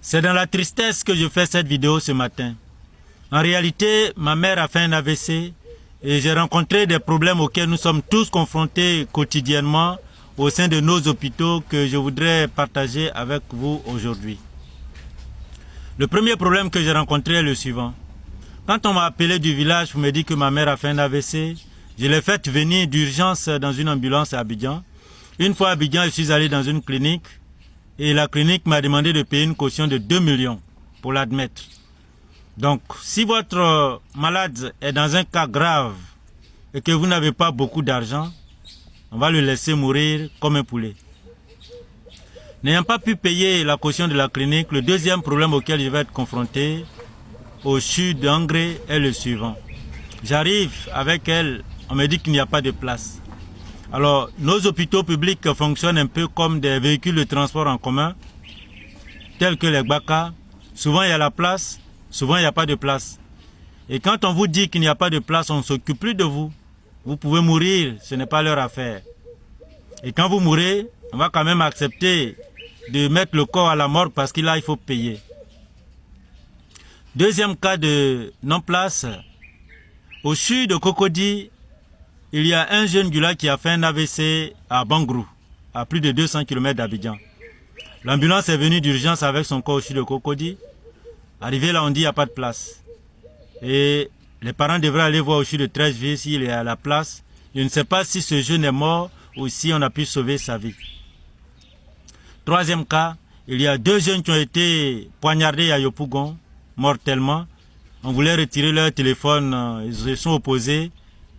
C'est dans la tristesse que je fais cette vidéo ce matin. En réalité, ma mère a fait un AVC et j'ai rencontré des problèmes auxquels nous sommes tous confrontés quotidiennement au sein de nos hôpitaux que je voudrais partager avec vous aujourd'hui. Le premier problème que j'ai rencontré est le suivant. Quand on m'a appelé du village pour me dire que ma mère a fait un AVC, je l'ai fait venir d'urgence dans une ambulance à Abidjan. Une fois à Abidjan, je suis allé dans une clinique et la clinique m'a demandé de payer une caution de 2 millions pour l'admettre. Donc, si votre malade est dans un cas grave et que vous n'avez pas beaucoup d'argent, on va le laisser mourir comme un poulet. N'ayant pas pu payer la caution de la clinique, le deuxième problème auquel je vais être confronté au CHU d'Angré est le suivant. J'arrive avec elle, on me dit qu'il n'y a pas de place. Alors, nos hôpitaux publics fonctionnent un peu comme des véhicules de transport en commun, tels que les Gbaka. Souvent, il y a la place, souvent, il n'y a pas de place. Et quand on vous dit qu'il n'y a pas de place, on ne s'occupe plus de vous. Vous pouvez mourir, ce n'est pas leur affaire. Et quand vous mourrez, on va quand même accepter de mettre le corps à la morgue parce qu'il il faut payer. Deuxième cas de non-place, au CHU de Cocody, il y a un jeune gars qui a fait un AVC à Bangrou, à plus de 200 km d'Abidjan. L'ambulance est venue d'urgence avec son corps au CHU de Cocody. Arrivé là, on dit qu'il n'y a pas de place. Et les parents devraient aller voir au CHU de Treichville s'il est à la place. Je ne sais pas si ce jeune est mort ou si on a pu sauver sa vie. Troisième cas, il y a 2 jeunes qui ont été poignardés à Yopougon, mortellement. On voulait retirer leur téléphone, ils se sont opposés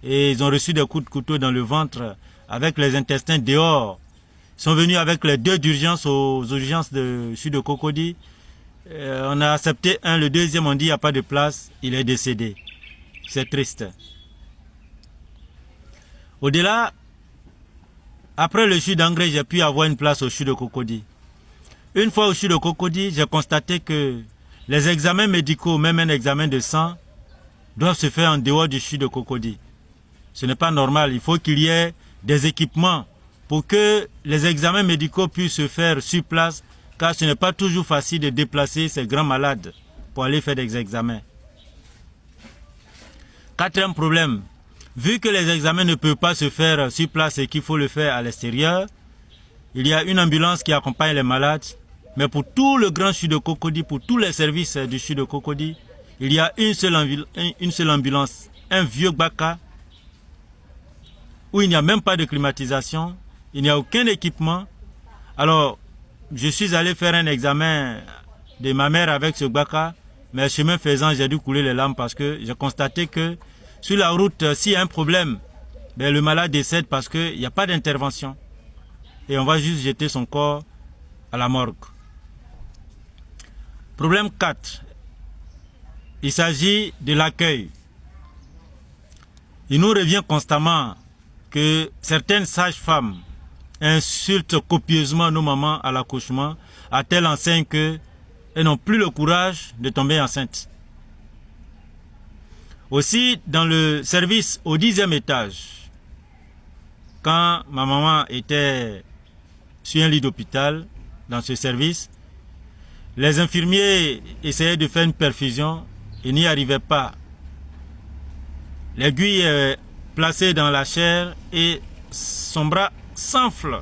et ils ont reçu des coups de couteau dans le ventre avec les intestins dehors. Ils sont venus avec les 2 d'urgence aux urgences de CHU de Cocody. On a accepté un, le deuxième on dit il n'y a pas de place, il est décédé. C'est triste. Au-delà, après le CHU d'Angré, j'ai pu avoir une place au CHU de Cocody. Une fois au CHU de Cocody, j'ai constaté que les examens médicaux, même un examen de sang, doivent se faire en dehors du CHU de Cocody. Ce n'est pas normal, il faut qu'il y ait des équipements pour que les examens médicaux puissent se faire sur place, car ce n'est pas toujours facile de déplacer ces grands malades pour aller faire des examens. Quatrième problème, vu que les examens ne peuvent pas se faire sur place et qu'il faut le faire à l'extérieur, il y a une ambulance qui accompagne les malades, mais pour tout le grand CHU de Cocody, pour tous les services du CHU de Cocody, il y a une seule ambulance, un vieux Gbaka, où il n'y a même pas de climatisation, il n'y a aucun équipement. Alors, je suis allé faire un examen de ma mère avec ce Gbaka, mais chemin faisant, j'ai dû couler les larmes parce que j'ai constaté que sur la route, s'il y a un problème, ben, le malade décède parce qu'il n'y a pas d'intervention. Et on va juste jeter son corps à la morgue. Problème 4. Il s'agit de l'accueil. Il nous revient constamment que certaines sages-femmes insultent copieusement nos mamans à l'accouchement à telle enseigne qu'elles n'ont plus le courage de tomber enceinte. Aussi, dans le service au 10e étage, quand ma maman était sur un lit d'hôpital, dans ce service, les infirmiers essayaient de faire une perfusion, ils n'y arrivaient pas. L'aiguille est placée dans la chair et son bras s'enfle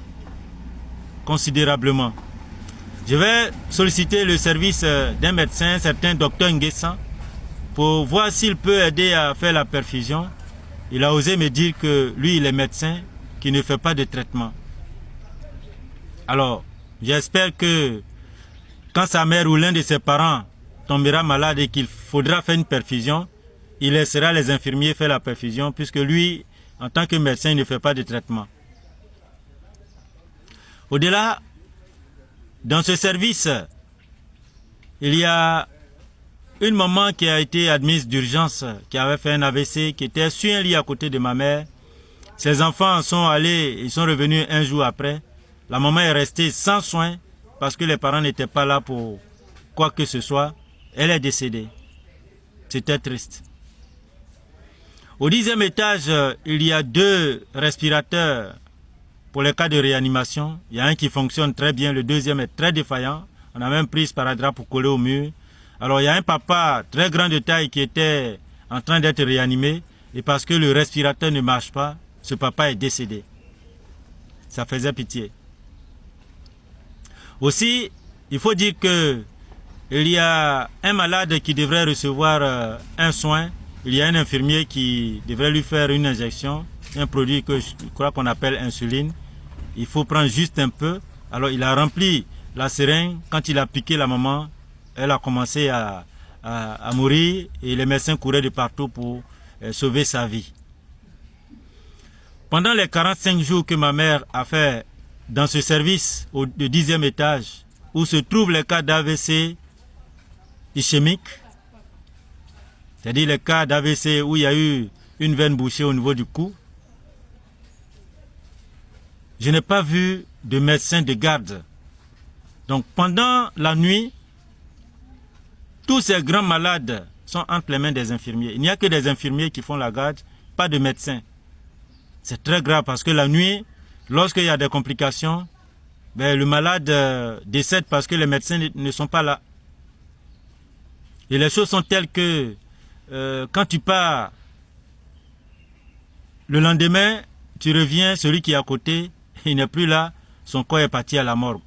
considérablement. Je vais solliciter le service d'un médecin, un certain docteur Nguessan, pour voir s'il peut aider à faire la perfusion. Il a osé me dire que lui, il est médecin, qui ne fait pas de traitement. Alors, j'espère que quand sa mère ou l'un de ses parents tombera malade et qu'il faudra faire une perfusion, il laissera les infirmiers faire la perfusion, puisque lui, en tant que médecin, il ne fait pas de traitement. Au-delà, dans ce service, il y a une maman qui a été admise d'urgence, qui avait fait un AVC, qui était sur un lit à côté de ma mère. Ses enfants sont allés, ils sont revenus un jour après. La maman est restée sans soins parce que les parents n'étaient pas là pour quoi que ce soit. Elle est décédée. C'était triste. Au 10e étage, il y a 2 respirateurs pour les cas de réanimation. Il y a un qui fonctionne très bien, le deuxième est très défaillant. On a même pris sparadrap pour coller au mur. Alors il y a un papa très grand de taille qui était en train d'être réanimé. Et parce que le respirateur ne marche pas, ce papa est décédé. Ça faisait pitié. Aussi, il faut dire que il y a un malade qui devrait recevoir un soin. Il y a un infirmier qui devrait lui faire une injection, un produit que je crois qu'on appelle insuline. Il faut prendre juste un peu. Alors il a rempli la seringue. Quand il a piqué la maman, elle a commencé à mourir et les médecins couraient de partout pour sauver sa vie. Pendant les 45 jours que ma mère a fait dans ce service au 10e étage, où se trouvent les cas d'AVC ischémique, c'est-à-dire les cas d'AVC où il y a eu une veine bouchée au niveau du cou, je n'ai pas vu de médecin de garde. Donc pendant la nuit, tous ces grands malades sont entre les mains des infirmiers. Il n'y a que des infirmiers qui font la garde, pas de médecins. C'est très grave parce que la nuit, lorsqu'il y a des complications, le malade décède parce que les médecins ne sont pas là. Et les choses sont telles que quand tu pars, le lendemain, tu reviens, celui qui est à côté, il n'est plus là, son corps est parti à la morgue.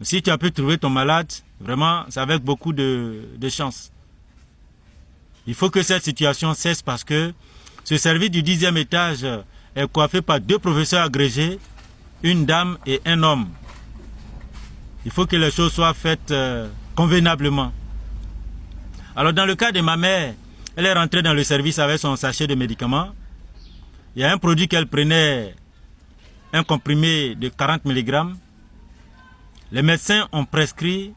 Si tu as pu trouver ton malade, vraiment, c'est avec beaucoup de chance. Il faut que cette situation cesse parce que ce service du 10e étage est coiffé par 2 professeurs agrégés, une dame et un homme. Il faut que les choses soient faites convenablement. Alors dans le cas de ma mère, elle est rentrée dans le service avec son sachet de médicaments. Il y a un produit qu'elle prenait, un comprimé de 40 mg. Les médecins ont prescrit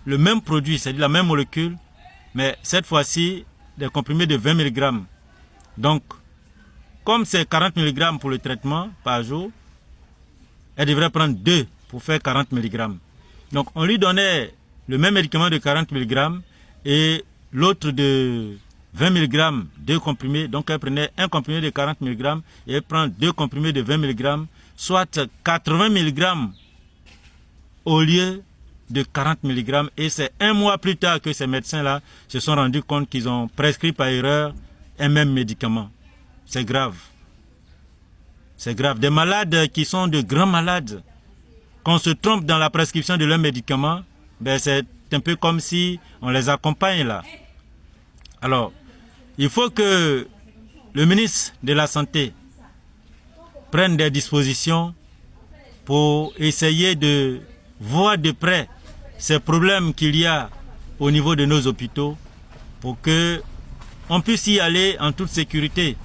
le même produit, c'est-à-dire la même molécule, mais cette fois-ci, des comprimés de 20 mg. Donc, comme c'est 40 mg pour le traitement par jour, elle devrait prendre 2 pour faire 40 mg. Donc, on lui donnait le même médicament de 40 mg et l'autre de 20 mg, 2 comprimés. Donc, elle prenait un comprimé de 40 mg et elle prend 2 comprimés de 20 mg, soit 80 mg au lieu de 40 mg. Et c'est un mois plus tard que ces médecins-là se sont rendus compte qu'ils ont prescrit par erreur un même médicament. C'est grave. C'est grave. Des malades qui sont de grands malades, qu'on se trompe dans la prescription de leurs médicaments, c'est un peu comme si on les accompagne là. Alors, il faut que le ministre de la Santé prenne des dispositions pour essayer de voir de près ces problèmes qu'il y a au niveau de nos hôpitaux pour que on puisse y aller en toute sécurité.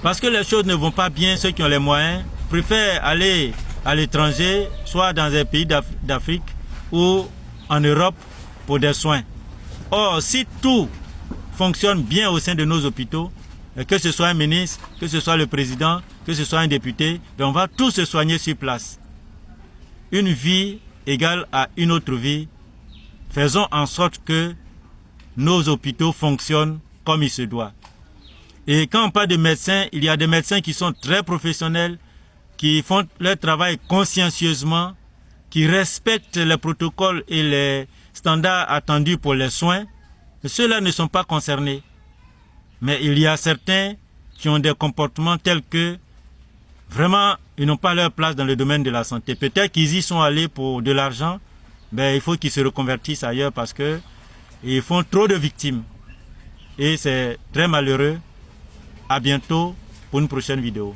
Parce que les choses ne vont pas bien, ceux qui ont les moyens préfèrent aller à l'étranger, soit dans un pays d'Afrique ou en Europe pour des soins. Or, si tout fonctionne bien au sein de nos hôpitaux, que ce soit un ministre, que ce soit le président, que ce soit un député, on va tous se soigner sur place. Une vie égale à une autre vie. Faisons en sorte que nos hôpitaux fonctionnent comme il se doit. Et quand on parle de médecins, il y a des médecins qui sont très professionnels, qui font leur travail consciencieusement, qui respectent les protocoles et les standards attendus pour les soins. Ceux-là ne sont pas concernés. Mais il y a certains qui ont des comportements tels que vraiment, ils n'ont pas leur place dans le domaine de la santé. Peut-être qu'ils y sont allés pour de l'argent, mais il faut qu'ils se reconvertissent ailleurs parce que ils font trop de victimes. Et c'est très malheureux. À bientôt pour une prochaine vidéo.